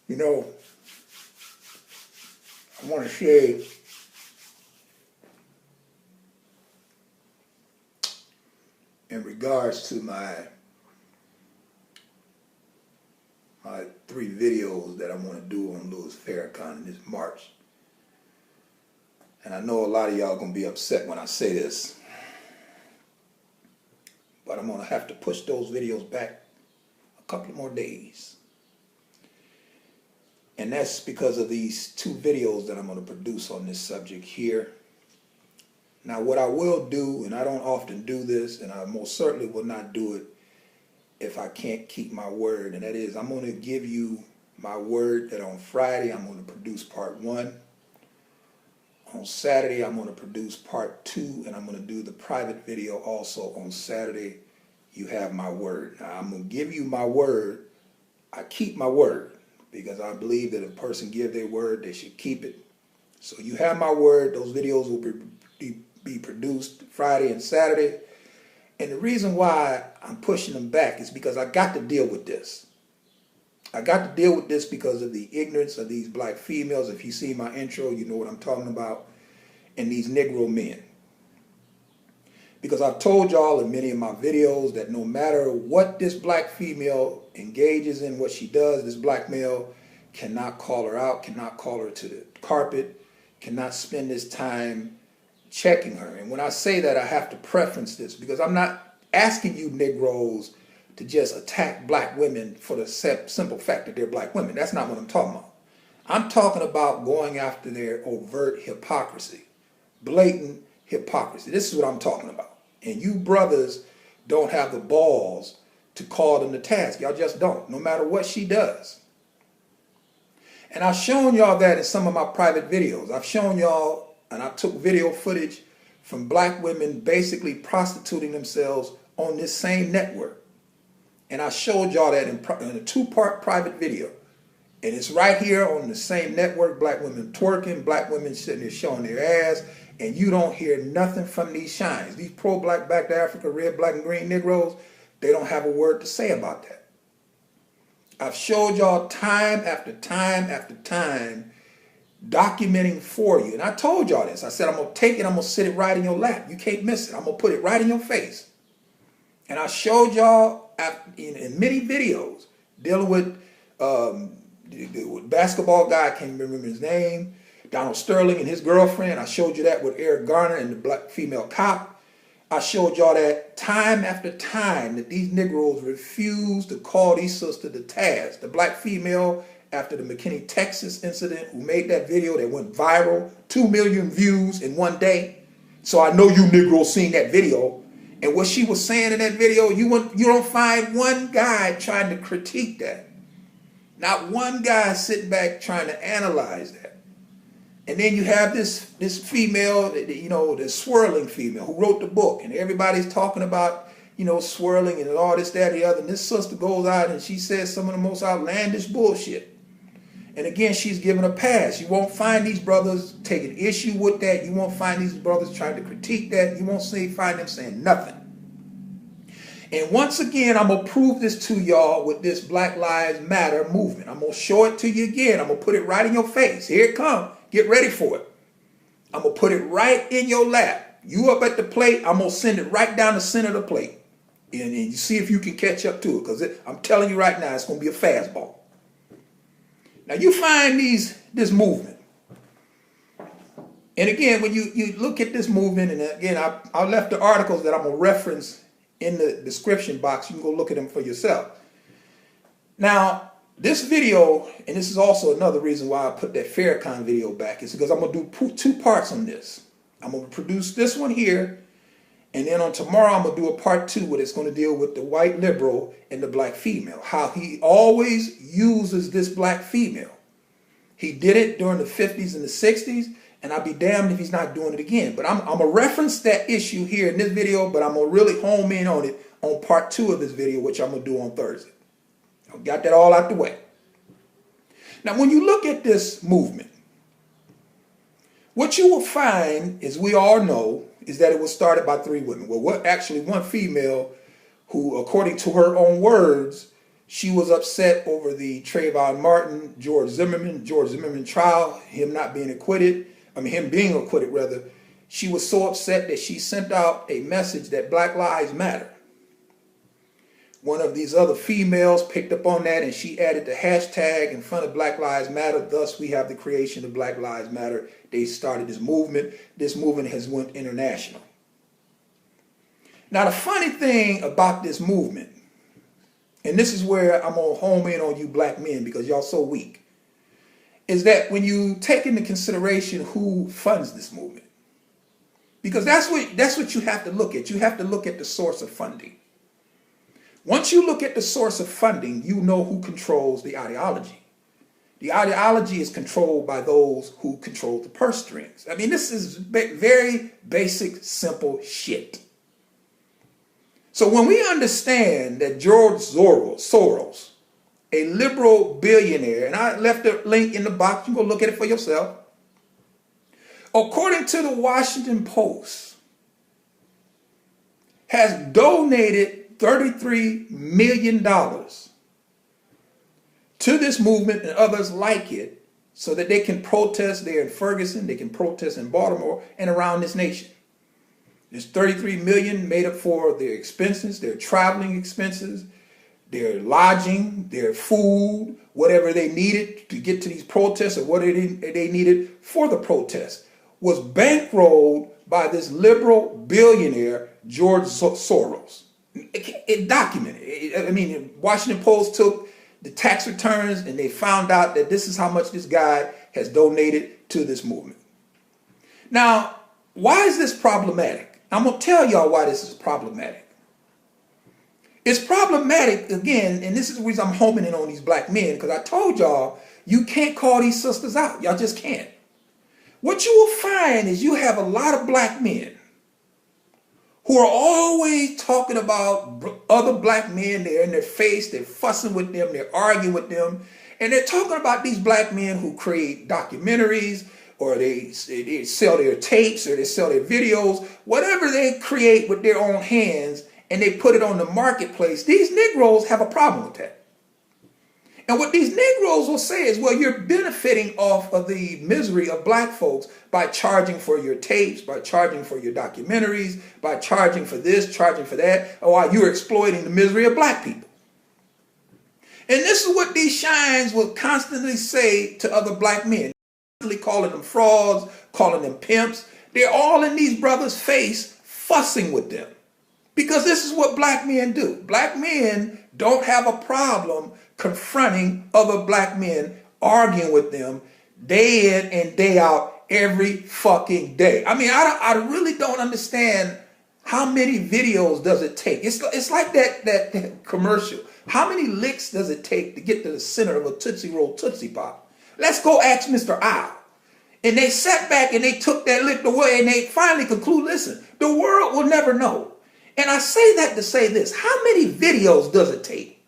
You know, I want to share in regards to my 3 videos that I want to do on Louis Farrakhan in this March. And I know a lot of y'all going to be upset when I say this, but I'm going to have to push those videos back a couple more days. And that's because of these 2 videos that I'm going to produce on this subject here. Now, what I will do, and I don't often do this, and I most certainly will not do it if I can't keep my word, and that is I'm going to give you my word that on Friday I'm going to produce part 1. On Saturday I'm going to produce part 2, and I'm going to do the private video also on Saturday. You have my word. Now, I'm going to give you my word. I keep my word because I believe that if a person give their word, they should keep it. So you have my word. Those videos will be produced Friday and Saturday. And the reason why I'm pushing them back is because I got to deal with this. I got to deal with this because of the ignorance of these black females. If you see my intro, you know what I'm talking about. And these Negro men. Because I've told y'all in many of my videos that no matter what this black female engages in, what she does, this black male cannot call her out, cannot call her to the carpet, cannot spend this time checking her. And when I say that, I have to preference this because I'm not asking you Negroes to just attack black women for the simple fact that they're black women. That's not what I'm talking about. I'm talking about going after their overt hypocrisy, blatant hypocrisy. This is what I'm talking about. And you brothers don't have the balls to call them to task. Y'all just don't, no matter what she does. And I've shown y'all that in some of my private videos. I've shown y'all, and I took video footage from black women basically prostituting themselves on this same network. And I showed y'all that in a 2-part private video. And it's right here on the same network, black women twerking, black women sitting there showing their ass, and you don't hear nothing from these shines. These pro-black, back to Africa, red, black, and green Negroes, they don't have a word to say about that. I've showed y'all time after time after time documenting for you. And I told y'all this. I said, I'm going to take it, I'm going to sit it right in your lap. You can't miss it. I'm going to put it right in your face. And I showed y'all in many videos dealing with the basketball guy, I can't remember his name, Donald Sterling and his girlfriend. I showed you that with Eric Garner and the black female cop. I showed y'all that time after time that these Negroes refuse to call these sisters to task. The black female after the McKinney, Texas incident who made that video that went viral, 2 million views in one day. So I know you Negroes seen that video. And what she was saying in that video, you don't find one guy trying to critique that. Not one guy sitting back trying to analyze that. And then you have this female, you know, the swirling female who wrote the book. And everybody's talking about, you know, swirling and all this, that, and the other. And this sister goes out and she says some of the most outlandish bullshit. And again, she's given a pass. You won't find these brothers taking issue with that. You won't find these brothers trying to critique that. You won't find them saying nothing. And once again, I'm going to prove this to y'all with this Black Lives Matter movement. I'm going to show it to you again. I'm going to put it right in your face. Here it comes. Get ready for it. I'm going to put it right in your lap. You up at the plate, I'm going to send it right down the center of the plate. And you see if you can catch up to it. Because I'm telling you right now, it's going to be a fastball. Now you find this movement. And again, when you look at this movement, and again, I left the articles that I'm going to reference in the description box. You can go look at them for yourself. Now, this video, and this is also another reason why I put that Farrakhan video back, is because I'm going to do 2 parts on this. I'm going to produce this one here, and then on tomorrow I'm going to do a part 2 where it's going to deal with the white liberal and the black female, how he always uses this black female. He did it during the 50s and the 60s, and I'll be damned if he's not doing it again. But I'm going to reference that issue here in this video, but I'm going to really home in on it on part 2 of this video, which I'm going to do on Thursday. I got that all out the way. Now, when you look at this movement, what you will find, as we all know, is that it was started by 3 women. Well, actually one female who, according to her own words, She was upset over the Trayvon Martin, George Zimmerman trial, him not being acquitted. Him being acquitted rather. She was so upset that she sent out a message that Black Lives Matter. One of these other females picked up on that and she added the hashtag in front of Black Lives Matter. Thus, we have the creation of Black Lives Matter. They started this movement. This movement has went international. Now, the funny thing about this movement, and this is where I'm going to home in on you black men because y'all so weak, is that when you take into consideration who funds this movement, because that's what you have to look at. You have to look at the source of funding. Once you look at the source of funding, you know who controls the ideology. The ideology is controlled by those who control the purse strings. This is very basic, simple shit. So when we understand that George Soros, a liberal billionaire, and I left a link in the box, you can go look at it for yourself. According to the Washington Post, has donated $33 million to this movement and others like it so that they can protest there in Ferguson, they can protest in Baltimore and around this nation. There's $33 million made up for their expenses, their traveling expenses, their lodging, their food, whatever they needed to get to these protests or what they needed for the protests was bankrolled by this liberal billionaire, George Soros. It documented. Washington Post took the tax returns and they found out that this is how much this guy has donated to this movement. Now, why is this problematic? I'm going to tell y'all why this is problematic. It's problematic, again, and this is the reason I'm homing in on these black men, because I told y'all, you can't call these sisters out. Y'all just can't. What you will find is you have a lot of black men who are always talking about other black men. They're in their face, they're fussing with them, they're arguing with them, and they're talking about these black men who create documentaries, or they sell their tapes, or they sell their videos, whatever they create with their own hands, and they put it on the marketplace. These Negroes have a problem with that. And what these Negroes will say is, well, you're benefiting off of the misery of black folks by charging for your tapes, by charging for your documentaries, by charging for this, charging for that, while you're exploiting the misery of black people. And this is what these shines will constantly say to other black men, constantly calling them frauds, calling them pimps. They're all in these brothers' face, fussing with them. Because this is what black men do. Black men don't have a problem confronting other black men, arguing with them day in and day out, every fucking day. I really don't understand how many videos does it take. It's like that commercial. How many licks does it take to get to the center of a Tootsie Roll Tootsie Pop? Let's go ask Mr. Owl. And they sat back and they took that lick away and they finally conclude, listen, the world will never know. And I say that to say this: how many videos does it take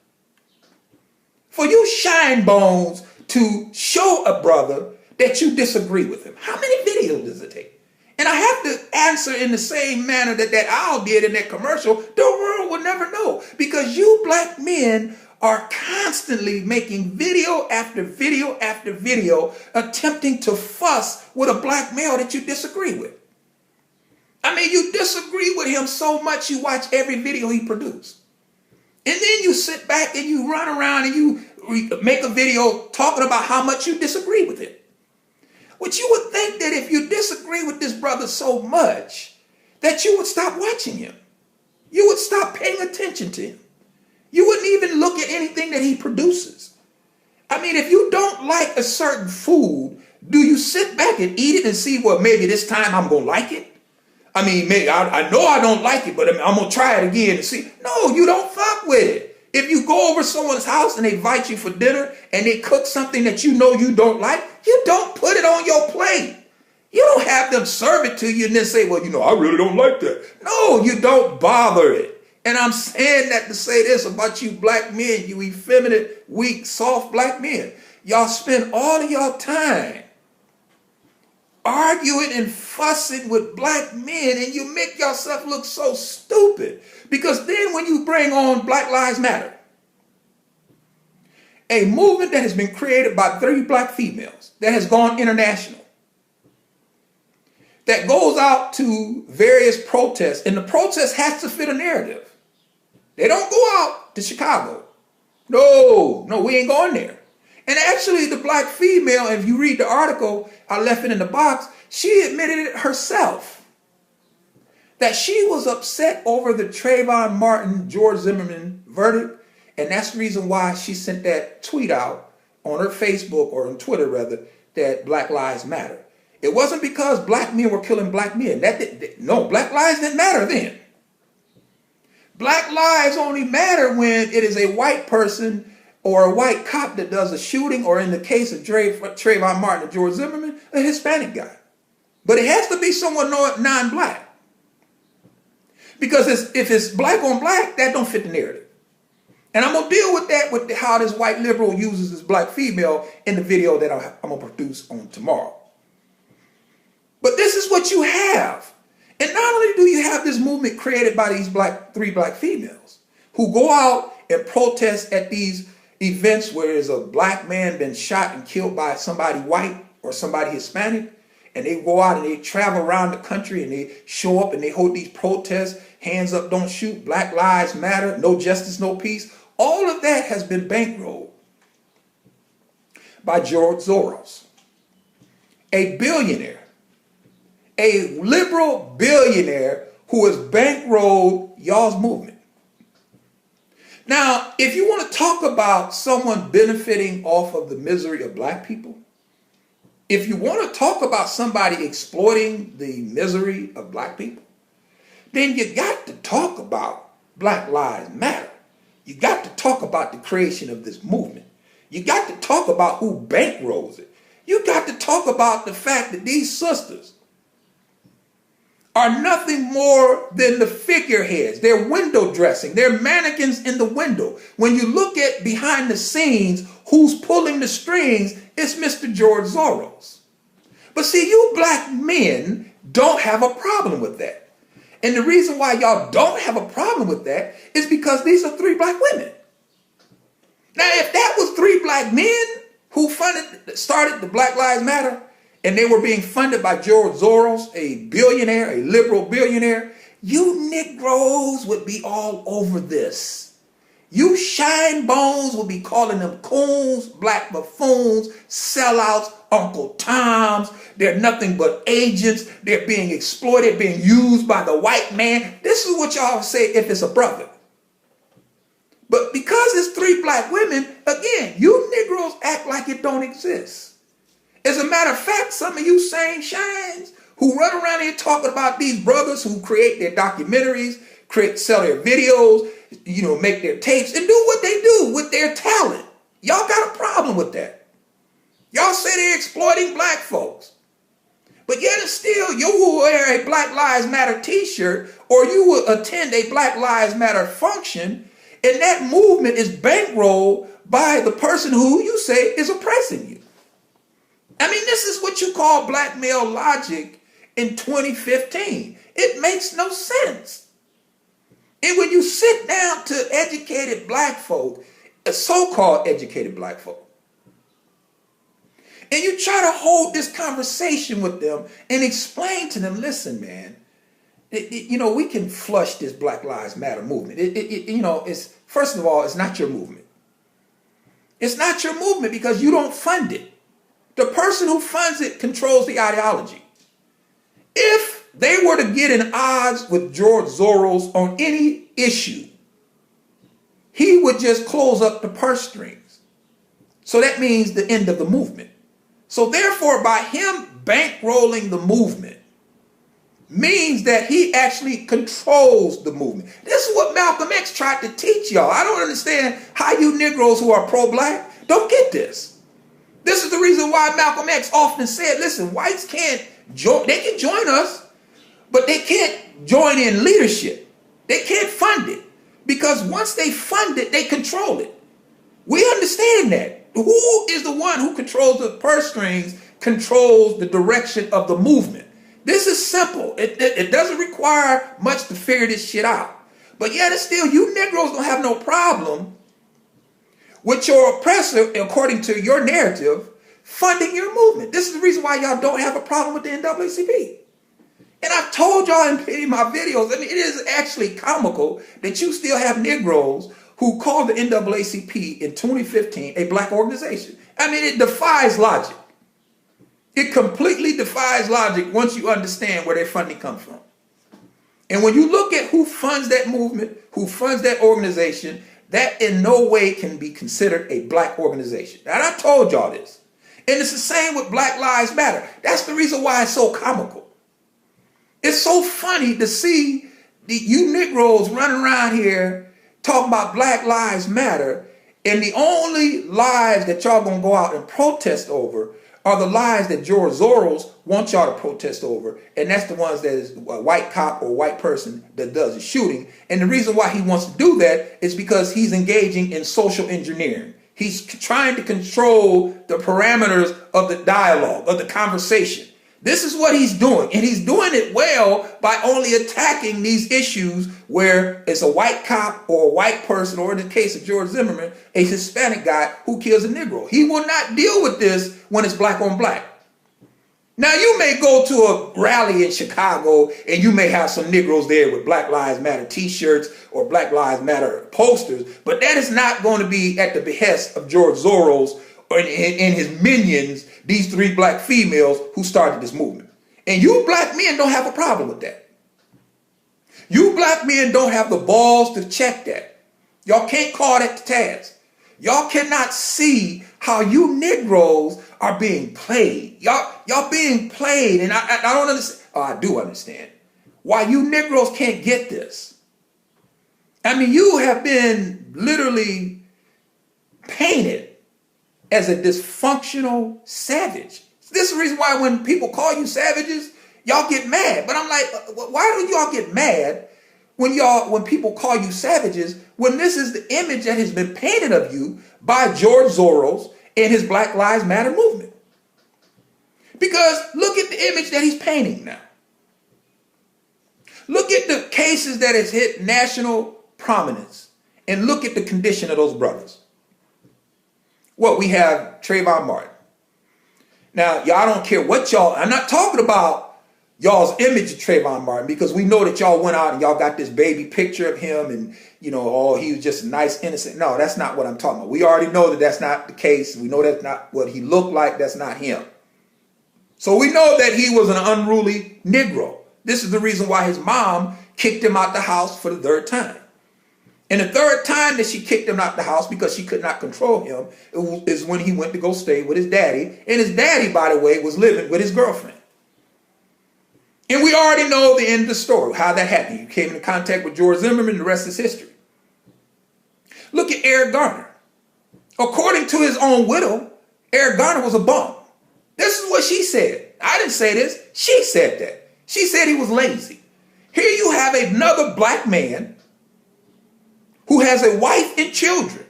for you shine bones to show a brother that you disagree with him? How many videos does it take? And I have to answer in the same manner that owl did in that commercial. The world will never know, because you black men are constantly making video after video after video attempting to fuss with a black male that you disagree with. You disagree with him so much you watch every video he produced. And then you sit back and you run around and you make a video talking about how much you disagree with him. Which you would think that if you disagree with this brother so much, that you would stop watching him. You would stop paying attention to him. You wouldn't even look at anything that he produces. If you don't like a certain food, do you sit back and eat it and see, well, maybe this time I'm going to like it? Maybe I know I don't like it, but I'm going to try it again and see. No, you don't fuck with it. If you go over someone's house and they invite you for dinner and they cook something that you know you don't like, you don't put it on your plate. You don't have them serve it to you and then say, well, I really don't like that. No, you don't bother it. And I'm saying that to say this about you black men, you effeminate, weak, soft black men. Y'all spend all of y'all time arguing and fussing with black men, and you make yourself look so stupid. Because then when you bring on Black Lives Matter, A movement that has been created by 3 black females that has gone international, that goes out to various protests, and the protest has to fit a narrative. They don't go out to Chicago. No, we ain't going there. And actually, the black female, if you read the article, I left it in the box, she admitted it herself, that she was upset over the Trayvon Martin, George Zimmerman verdict, and that's the reason why she sent that tweet out on her Facebook, or on Twitter rather, that Black Lives Matter. It wasn't because black men were killing black men. No, black lives didn't matter then. Black lives only matter when it is a white person or a white cop that does a shooting, or in the case of Trayvon Martin and George Zimmerman, a Hispanic guy. But it has to be someone non-black. Because if it's black on black, that don't fit the narrative. And I'm going to deal with that, with how this white liberal uses this black female in the video that I'm going to produce on tomorrow. But this is what you have. And not only do you have this movement created by these 3 black females who go out and protest at these events where there's a black man been shot and killed by somebody white or somebody Hispanic, and they go out and they travel around the country and they show up and they hold these protests, hands up, don't shoot, Black Lives Matter, no justice, no peace. All of that has been bankrolled by George Soros, a billionaire, a liberal billionaire who has bankrolled y'all's movement. Now, if you want to talk about someone benefiting off of the misery of black people, if you want to talk about somebody exploiting the misery of black people, then you got to talk about Black Lives Matter. You got to talk about the creation of this movement. You got to talk about who bankrolls it. You got to talk about the fact that these sisters are nothing more than the figureheads. They're window dressing. They're mannequins in the window. When you look at behind the scenes, who's pulling the strings, it's Mr. George Soros. But see, you black men don't have a problem with that. And the reason why y'all don't have a problem with that is because these are 3 black women. Now, if that was 3 black men who started the Black Lives Matter, and they were being funded by George Soros, a billionaire, a liberal billionaire, you Negroes would be all over this. You shine bones would be calling them coons, black buffoons, sellouts, Uncle Toms. They're nothing but agents. They're being exploited, being used by the white man. This is what y'all say if it's a brother. But because it's 3 black women, again, you Negroes act like it don't exist. As a matter of fact, some of you same shines who run around here talking about these brothers who create their documentaries, sell their videos, make their tapes, and do what they do with their talent. Y'all got a problem with that. Y'all say they're exploiting black folks. But yet and still, you will wear a Black Lives Matter t-shirt, or you will attend a Black Lives Matter function, and that movement is bankrolled by the person who you say is oppressing you. I mean, this is what you call black male logic in 2015. It makes no sense. And when you sit down to educated black folk, so-called educated black folk, and you try to hold this conversation with them and explain to them, listen, man, we can flush this Black Lives Matter movement. It's first of all, it's not your movement. It's not your movement because you don't fund it. The person who funds it controls the ideology. If they were to get in odds with George Soros on any issue, he would just close up the purse strings. So that means the end of the movement. So therefore, by him bankrolling the movement means that he actually controls the movement. This is what Malcolm X tried to teach y'all. I don't understand how you Negroes who are pro-black don't get this. This is the reason why Malcolm X often said, listen, whites can't join, they can join us, but they can't join in leadership. They can't fund it because once they fund it, they control it. We understand that. Who is the one who controls the purse strings, controls the direction of the movement? This is simple. It doesn't require much to figure this shit out. But yet and still, you Negroes don't have no problem with your oppressor, according to your narrative, funding your movement. This is the reason why y'all don't have a problem with the NAACP. And I've told y'all in many of my videos, I mean, it is actually comical that you still have Negroes who called the NAACP in 2015 a black organization. I mean, it defies logic. It completely defies logic once you understand where their funding comes from. And when you look at who funds that movement, who funds that organization, that in no way can be considered a black organization. And I told y'all this. And it's the same with Black Lives Matter. That's the reason why it's so comical. It's so funny to see you Negroes running around here talking about Black Lives Matter, and the only lives that y'all gonna go out and protest over are the lives that George Soros wants y'all to protest over, and that's the ones that is a white cop or white person that does the shooting. And the reason why he wants to do that is because he's engaging in social engineering. He's trying to control the parameters of the dialogue, of the conversation. This is what he's doing, and he's doing it well by only attacking these issues where it's a white cop or a white person, or in the case of George Zimmerman, a Hispanic guy who kills a Negro. He will not deal with this when it's black on black. Now, you may go to a rally in Chicago and you may have some Negroes there with Black Lives Matter t-shirts or Black Lives Matter posters, but that is not going to be at the behest of George Soros and his minions, these three black females who started this movement. And you black men don't have a problem with that. You black men don't have the balls to check that. Y'all can't call that to task. Y'all cannot see how you Negroes are being played. Y'all being played, and I don't understand. Oh, I do understand why you Negroes can't get this. I mean, you have been literally painted as a dysfunctional savage. This is the reason why when people call you savages, y'all get mad. But I'm like, why do y'all get mad when people call you savages, when this is the image that has been painted of you by George Soros and his Black Lives Matter movement? Because look at the image that he's painting now. Look at the cases that has hit national prominence, and look at the condition of those brothers. Well, we have Trayvon Martin. Now, y'all don't care what I'm not talking about y'all's image of Trayvon Martin, because we know that y'all went out and y'all got this baby picture of him and, oh, he was just a nice, innocent. No, that's not what I'm talking about. We already know that that's not the case. We know that's not what he looked like. That's not him. So we know that he was an unruly Negro. This is the reason why his mom kicked him out the house for the third time. And the third time that she kicked him out the house because she could not control him is when he went to go stay with his daddy. And his daddy, by the way, was living with his girlfriend. And we already know the end of the story, how that happened. You came into contact with George Zimmerman, the rest is history. Look at Eric Garner. According to his own widow, Eric Garner was a bum. This is what she said. I didn't say this. She said that. She said he was lazy. Here you have another black man who has a wife and children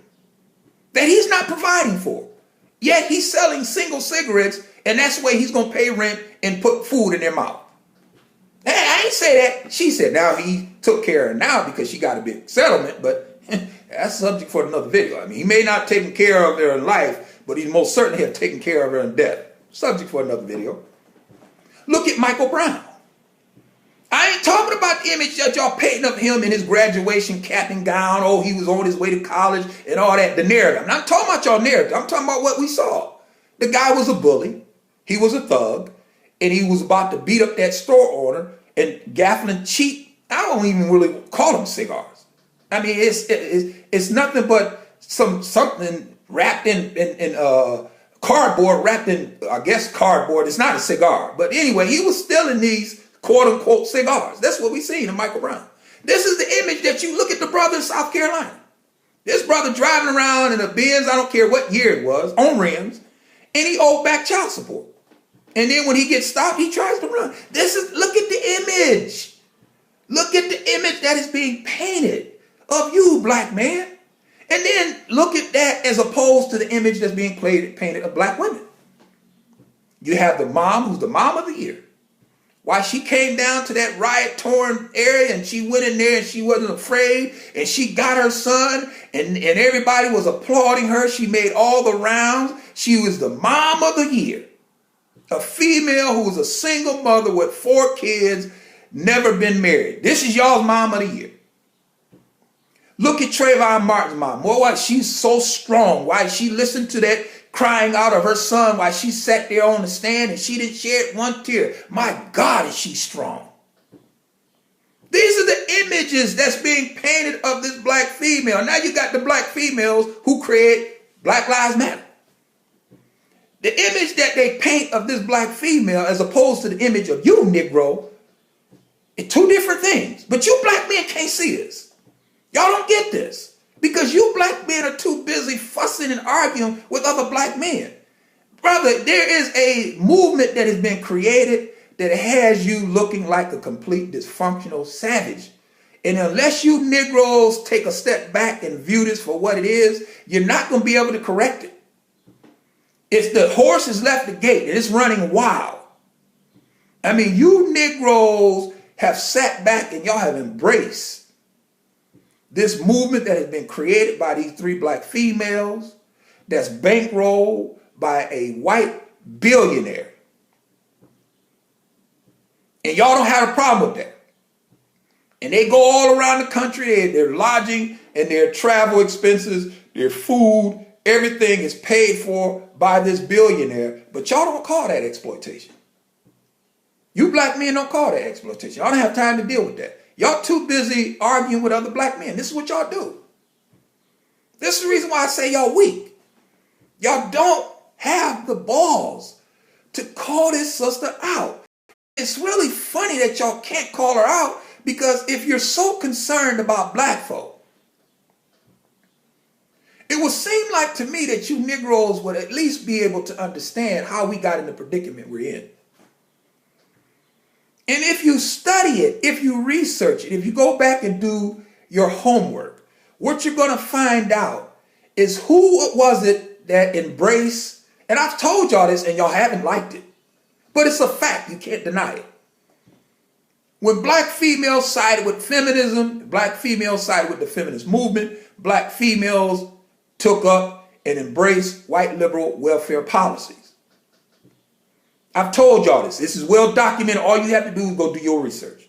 that he's not providing for. Yet he's selling single cigarettes, and that's the way he's going to pay rent and put food in their mouth. Hey, I ain't say that. She said now he took care of her now because she got a big settlement, but that's subject for another video. I mean, he may not have taken care of her in life, but he most certainly have taken care of her in death. Subject for another video. Look at Michael Brown. I ain't talking about the image that y'all painting of him in his graduation cap and gown. Oh, he was on his way to college and all that, the narrative. I'm not talking about y'all narrative. I'm talking about what we saw. The guy was a bully. He was a thug. And he was about to beat up that store owner and gaffling cheap. I don't even really call them cigars. I mean, it's nothing but something wrapped in cardboard, wrapped in, I guess, cardboard. It's not a cigar. But anyway, he was stealing these quote-unquote cigars. That's what we seen in Michael Brown. This is the image that you look at the brother in South Carolina. This brother driving around in a Benz, I don't care what year it was, on rims, and he owed back child support. And then when he gets stopped, he tries to run. Look at the image. Look at the image that is being painted of you, black man. And then look at that as opposed to the image that's being painted of black women. You have the mom who's the mom of the year, Why she came down to that riot-torn area and she went in there and she wasn't afraid and she got her son and everybody was applauding her. She made all the rounds. She was the mom of the year. A female who was a single mother with 4 kids, never been married. This is y'all's mom of the year. Look at Trayvon Martin's mom. Well, why she's so strong. Why she listened to that crying out of her son while she sat there on the stand and she didn't shed one tear. My God, is she strong. These are the images that's being painted of this black female. Now you got the black females who create Black Lives Matter. The image that they paint of this black female as opposed to the image of you, Negro, is 2 different things. But you black men can't see this. Y'all don't get this. Because you black men are too busy fussing and arguing with other black men. Brother, there is a movement that has been created that has you looking like a complete dysfunctional savage. And unless you Negroes take a step back and view this for what it is, you're not going to be able to correct it. It's the horse has left the gate and it's running wild. I mean, you Negroes have sat back and y'all have embraced this movement that has been created by these 3 black females that's bankrolled by a white billionaire. And y'all don't have a problem with that. And they go all around the country, their lodging and their travel expenses, their food, everything is paid for by this billionaire, but y'all don't call that exploitation. You black men don't call that exploitation. Y'all don't have time to deal with that. Y'all too busy arguing with other black men. This is what y'all do. This is the reason why I say y'all weak. Y'all don't have the balls to call this sister out. It's really funny that y'all can't call her out because if you're so concerned about black folk, it would seem like to me that you Negroes would at least be able to understand how we got in the predicament we're in. And if you study it, if you research it, if you go back and do your homework, what you're going to find out is who was it that embraced, and I've told y'all this and y'all haven't liked it, but it's a fact, you can't deny it. When black females sided with feminism, black females sided with the feminist movement, black females took up and embraced white liberal welfare policies. I've told y'all this. This is well documented. All you have to do is go do your research.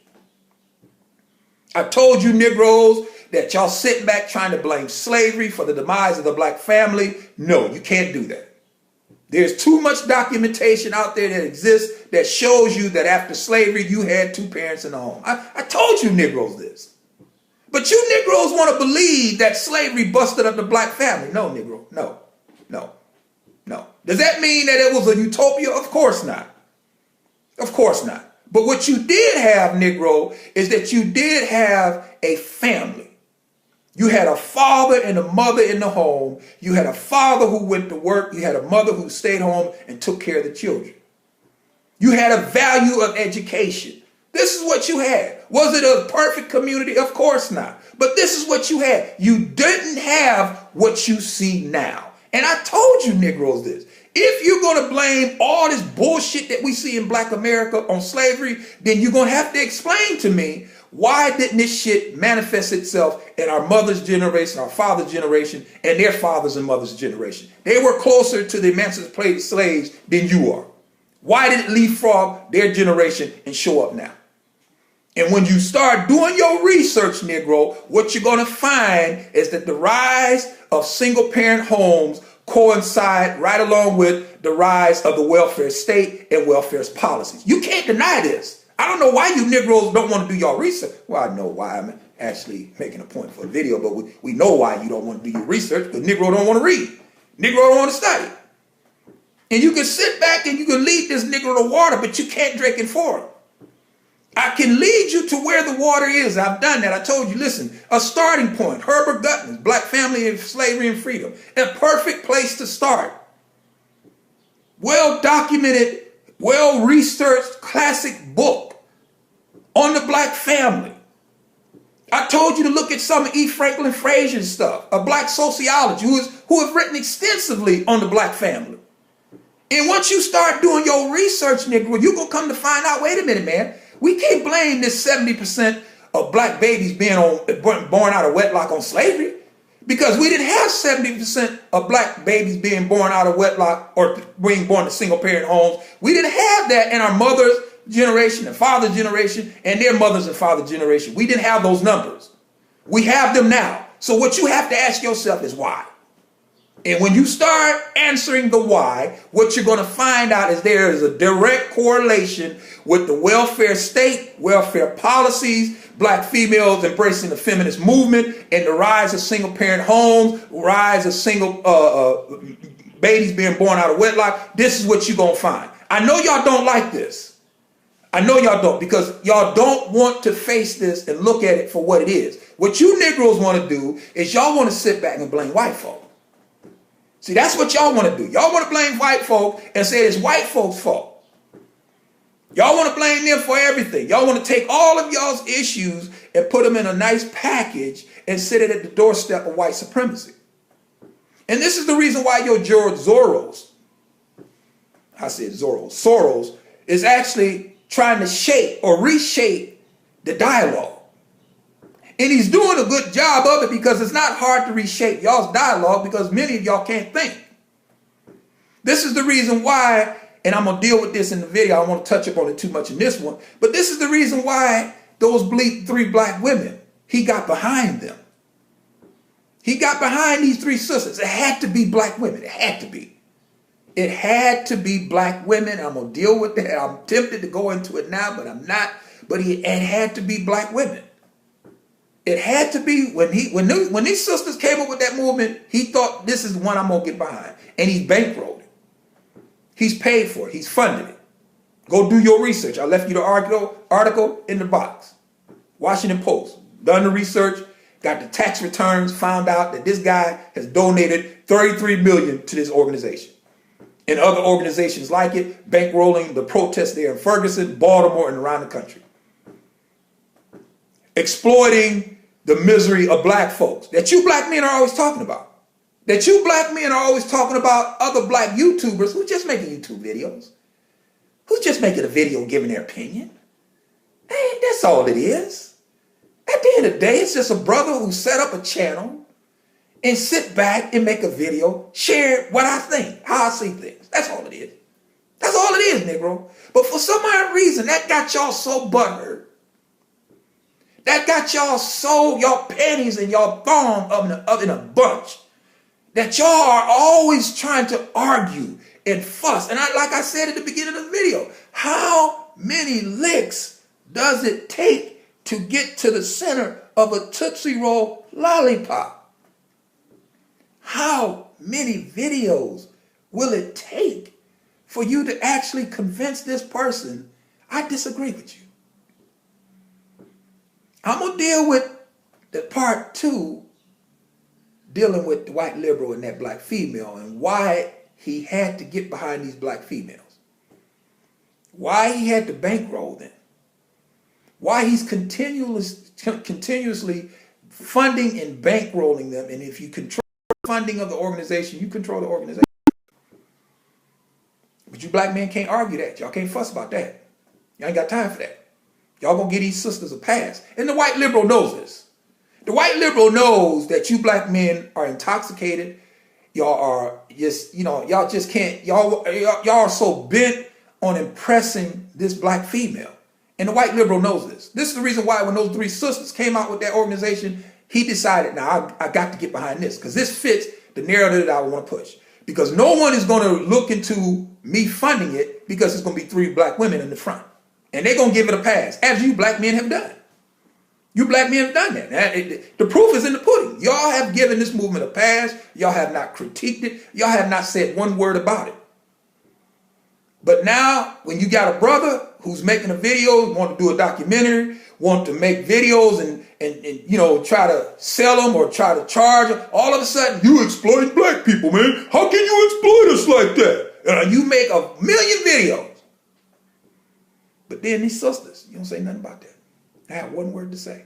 I've told you Negroes that y'all sitting back trying to blame slavery for the demise of the black family. No, you can't do that. There's too much documentation out there that exists that shows you that after slavery, you had 2 parents in the home. I told you Negroes this. But you Negroes want to believe that slavery busted up the black family. No, Negro. No, no, no. Does that mean that it was a utopia? Of course not. Of course not. But what you did have, Negro, is that you did have a family. You had a father and a mother in the home. You had a father who went to work. You had a mother who stayed home and took care of the children. You had a value of education. This is what you had. Was it a perfect community? Of course not. But this is what you had. You didn't have what you see now. And I told you Negroes this. If you're going to blame all this bullshit that we see in black America on slavery, then you're going to have to explain to me why didn't this shit manifest itself in our mother's generation, our father's generation, and their fathers and mothers' generation? They were closer to the emancipated slaves than you are. Why did it leapfrog their generation and show up now? And when you start doing your research, Negro, what you're going to find is that the rise of single-parent homes coincide right along with the rise of the welfare state and welfare policies. You can't deny this. I don't know why you Negroes don't want to do your research. Well, I know why. I'm actually making a point for a video, but we know why you don't want to do your research, because Negro don't want to read. Negro don't want to study. And you can sit back and you can lead this Negro to water, but you can't drink it for him. I can lead you to where the water is. I've done that. I told you, listen, a starting point. Herbert Gutman's Black Family and Slavery and Freedom. A perfect place to start. Well-documented, well-researched classic book on the black family. I told you to look at some of E. Franklin Frazier's stuff, a black sociologist who have written extensively on the black family. And once you start doing your research, Negro, you're going to come to find out, wait a minute, man, we can't blame this 70% of black babies being born out of wedlock on slavery, because we didn't have 70% of black babies being born out of wedlock or being born to single parent homes. We didn't have that in our mother's generation and father's generation and their mothers and father's generation. We didn't have those numbers. We have them now. So what you have to ask yourself is why. And when you start answering the why, what you're going to find out is there is a direct correlation with the welfare state, welfare policies, black females embracing the feminist movement, and the rise of single parent homes, rise of single babies being born out of wedlock. This is what you're going to find. I know y'all don't like this. I know y'all don't, because y'all don't want to face this and look at it for what it is. What you Negroes want to do is y'all want to sit back and blame white folk. See, that's what y'all want to do. Y'all want to blame white folk and say it's white folks' fault. Y'all want to blame them for everything. Y'all want to take all of y'all's issues and put them in a nice package and sit it at the doorstep of white supremacy. And this is the reason why your George Soros, Soros is actually trying to shape or reshape the dialogue. And he's doing a good job of it, because it's not hard to reshape y'all's dialogue, because many of y'all can't think. This is the reason why, and I'm going to deal with this in the video. I don't want to touch up on it too much in this one, but this is the reason why those three black women, he got behind them. He got behind these three sisters. It had to be black women. It had to be. It had to be black women. I'm going to deal with that. I'm tempted to go into it now, but I'm not. But it had to be black women. It had to be. When these sisters came up with that movement, he thought, this is the one I'm going to get behind. And he's bankrolled it. He's paid for it. He's funded it. Go do your research. I left you the article in the box. Washington Post. Done the research. Got the tax returns. Found out that this guy has donated $33 million to this organization. And other organizations like it, bankrolling the protests there in Ferguson, Baltimore, and around the country. Exploiting the misery of black folks that you black men are always talking about. That you black men are always talking about other black YouTubers who just making YouTube videos. Who's just making a video giving their opinion. Hey, that's all it is. At the end of the day, it's just a brother who set up a channel and sit back and make a video, share what I think, how I see things. That's all it is. That's all it is, Negro. But for some odd reason, that got y'all so butthurt. That got y'all so, y'all panties and y'all thong up in a bunch, that y'all are always trying to argue and fuss. And like I said at the beginning of the video, how many licks does it take to get to the center of a Tootsie Roll lollipop? How many videos will it take for you to actually convince this person, I disagree with you? I'm going to deal with the part 2, dealing with the white liberal and that black female, and why he had to get behind these black females. Why he had to bankroll them. Why he's continuously funding and bankrolling them. And if you control the funding of the organization, you control the organization. But you black men can't argue that. Y'all can't fuss about that. Y'all ain't got time for that. Y'all gonna give these sisters a pass. And the white liberal knows this. The white liberal knows that you black men are intoxicated. Y'all are just, y'all just can't, y'all are so bent on impressing this black female. And the white liberal knows this. This is the reason why when those three sisters came out with that organization, he decided, now I got to get behind this, because this fits the narrative that I want to push. Because no one is going to look into me funding it, because it's going to be three black women in the front. And they're going to give it a pass, as you black men have done. You black men have done that. The proof is in the pudding. Y'all have given this movement a pass. Y'all have not critiqued it. Y'all have not said one word about it. But now, when you got a brother who's making a video, want to do a documentary, want to make videos and try to sell them or try to charge them, all of a sudden, you exploit black people, man. How can you exploit us like that? You make a million videos. But then these sisters, you don't say nothing about that. I have one word to say.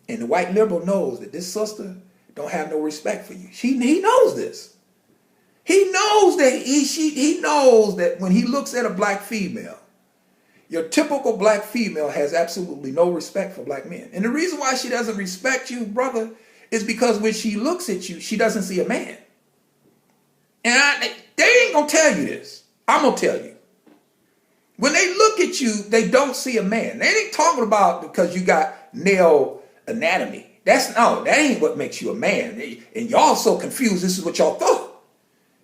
And the white liberal knows that this sister don't have no respect for you. He knows this. He knows that he knows that when he looks at a black female, your typical black female has absolutely no respect for black men. And the reason why she doesn't respect you, brother, is because when she looks at you, she doesn't see a man. And they ain't gonna tell you this. I'm gonna tell you. When they look at you, they don't see a man. They ain't talking about because you got male anatomy. That ain't what makes you a man. And y'all so confused, this is what y'all thought.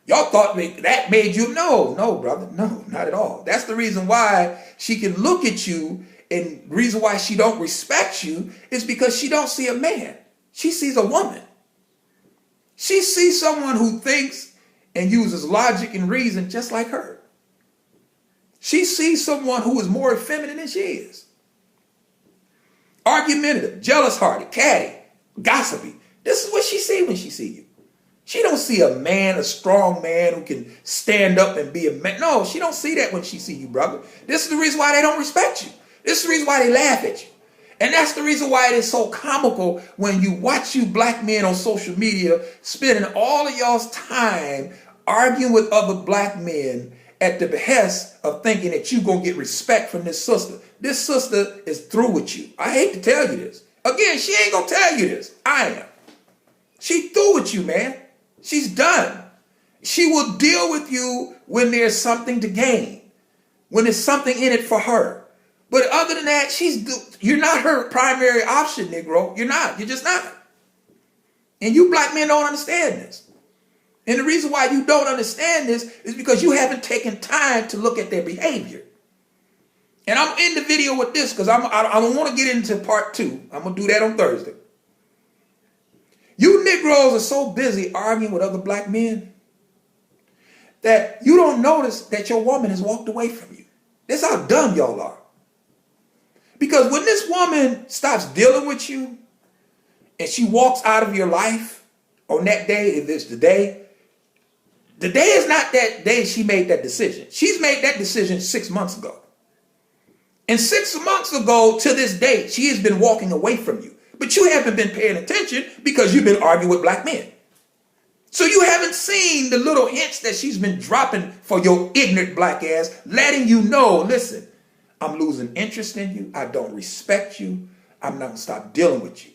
Y'all thought that made you, no, brother, no, not at all. That's the reason why she can look at you, and the reason why she don't respect you is because she don't see a man. She sees a woman. She sees someone who thinks and uses logic and reason just like her. She sees someone who is more feminine than she is. Argumentative, jealous-hearted, catty, gossipy. This is what she sees when she sees you. She don't see a man, a strong man who can stand up and be a man. No, she don't see that when she see you, brother. This is the reason why they don't respect you. This is the reason why they laugh at you. And that's the reason why it is so comical when you watch you black men on social media spending all of y'all's time arguing with other black men at the behest of thinking that you're going to get respect from this sister. This sister is through with you. I hate to tell you this. Again, she ain't going to tell you this. I am. She through with you, man. She's done. She will deal with you when there's something to gain, when there's something in it for her. But other than that, you're not her primary option, Negro. You're not. You're just not. And you black men don't understand this. And the reason why you don't understand this is because you haven't taken time to look at their behavior. And I'm in the video with this because I don't want to get into part 2. I'm going to do that on Thursday. You Negroes are so busy arguing with other black men that you don't notice that your woman has walked away from you. That's how dumb y'all are. Because when this woman stops dealing with you and she walks out of your life on that day, if it's the day is not that day she made that decision. She's made that decision 6 months ago. And 6 months ago to this day, she has been walking away from you. But you haven't been paying attention because you've been arguing with black men. So you haven't seen the little hints that she's been dropping for your ignorant black ass, letting you know, listen, I'm losing interest in you. I don't respect you. I'm not going to stop dealing with you.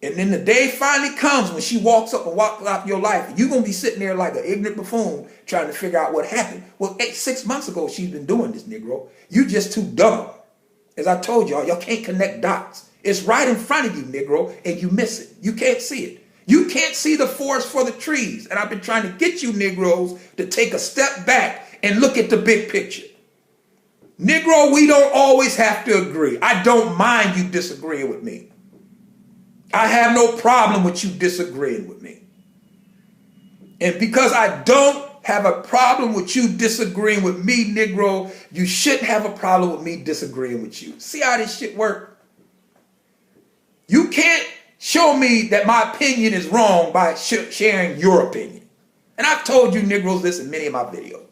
And then the day finally comes when she walks up and walks out your life. You're going to be sitting there like an ignorant buffoon trying to figure out what happened. Well, 6 months ago, she's been doing this, Negro. You just too dumb. As I told y'all can't connect dots. It's right in front of you, Negro, and you miss it. You can't see it. You can't see the forest for the trees. And I've been trying to get you Negroes to take a step back and look at the big picture. Negro, we don't always have to agree. I don't mind you disagreeing with me. I have no problem with you disagreeing with me. And because I don't have a problem with you disagreeing with me, Negro, you shouldn't have a problem with me disagreeing with you. See how this shit works? You can't show me that my opinion is wrong by sharing your opinion. And I've told you Negroes this in many of my videos.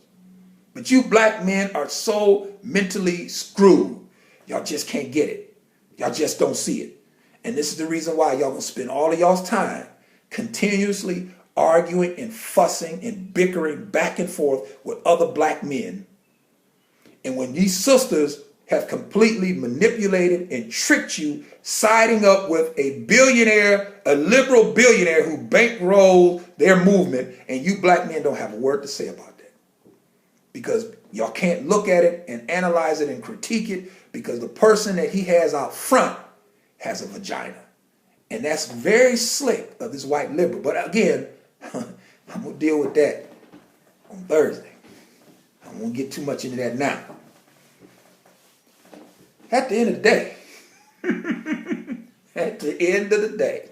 But you black men are so mentally screwed. Y'all just can't get it. Y'all just don't see it. And this is the reason why y'all gonna spend all of y'all's time continuously arguing and fussing and bickering back and forth with other black men. And when these sisters have completely manipulated and tricked you, siding up with a billionaire, a liberal billionaire who bankrolled their movement, and you black men don't have a word to say about that. Because y'all can't look at it and analyze it and critique it, because the person that he has out front has a vagina. And that's very slick of this white liberal. But again, I'm going to deal with that on Thursday. I won't get too much into that now. At the end of the day,